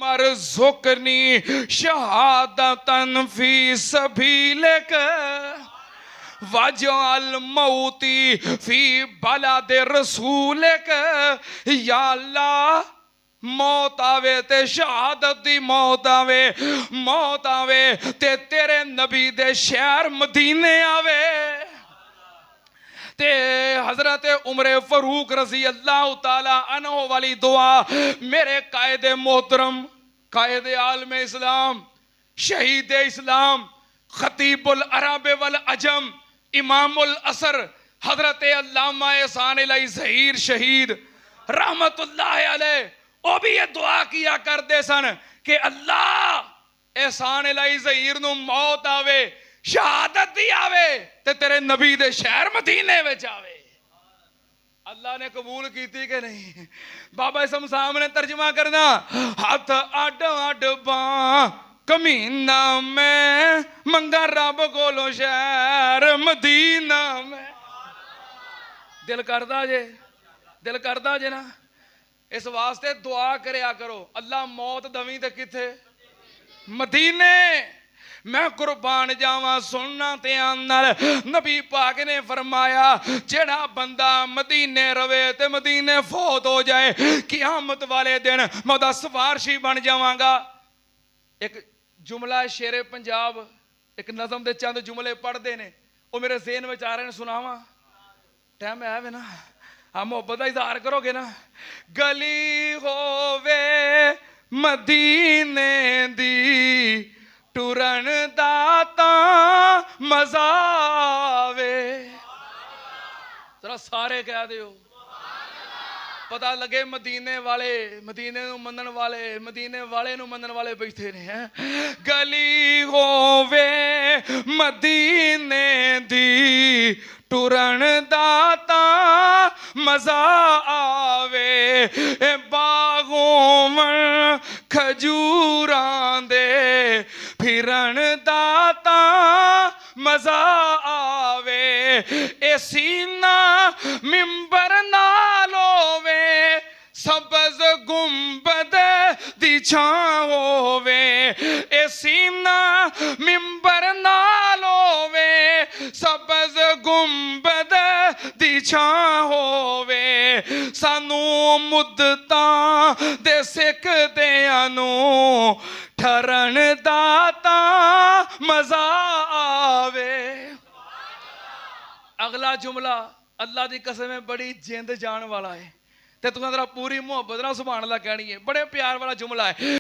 मरज़ुक़नी शहादतन फी सबीलिक वजअल मौती फी बलद रसूलिक। या अल्लाह मौत आवे ते शहादत दी मौत आवे ते तेरे नबी दे शहर मदीने आवे। ते हजरत उमर फरूक रजी अल्लाह ताला अन्हु वाली दुआ मेरे कायदे मोहतरम, कायदे आलम इस्लाम, शहीद इस्लाम, खतीबुल अरब वल अजम, इमामुल असर हजरत अल्लामा एहसान इलाही ज़हीर शहीद रहमतुल्लाह अलैह वो भी ये दुआ किया करते सन कि अल्लाह एहसान इलाही ज़हीर नूं मौत आवे, शहादत दी आवे ते तेरे नबी दे शहर मदीने विच आवे। अल्लाह ने कबूल की कि नहीं? बाबा इसम साहब ने तर्जमा करना, हाथ अड अड बां कमीना में मंगा रब कोलों शहर मदीना में। दिल करदा जे ना, इस वास्ते दुआ करया करो, अल्लाह मौत दवी ते किथे? मदीने। मैं कुर्बान जावा सुनना ते नाल नबी पाक ने फरमाया जेड़ा बंदा मदीने रवे ते मदीने फौत हो जाए कियामत वाले दिन मैं उहदा सिफारशी बन जावांगा। एक जुमला शेरे पंजाब, एक नज़म दे चंद जुमले पढ़ते ने, वो मेरे ज़हन में आ रहे हैं, सुनावा? टाइम है वे ना? हाँ, मोहब्बत का इजहार करोगे ना? गली होवे मदीने दी टुरन दा तां मज़ा आवे। जरा सारे कह दियो पता लगे मदीने वाले, मदीने नूं मनन वाले, मदीने वाले नूं मनन वाले बैठे ने हैं। गली होवे मदीने दी टुरन दा तां मज़ा आवे, बागों में खजूरां दे फिरन दा तां मज़ा आवे, ए सीना मिंबर नाल होवे सबज गुंबद दी छां होवे, ए सीना मिंबर नाल होवे सबज गुंबद दी छां होवे, सानू मुद्दतां दे सिकदियां नूं ठरन दा तां मज़ा आवे। अगला जुमला अल्लाह दी कसम है बड़ी जिंद जान वाला है ते तुसां जरा पूरी मुहब्बत नाल सुभान अल्लाह कहनी है, बड़े प्यार वाला जुमला है।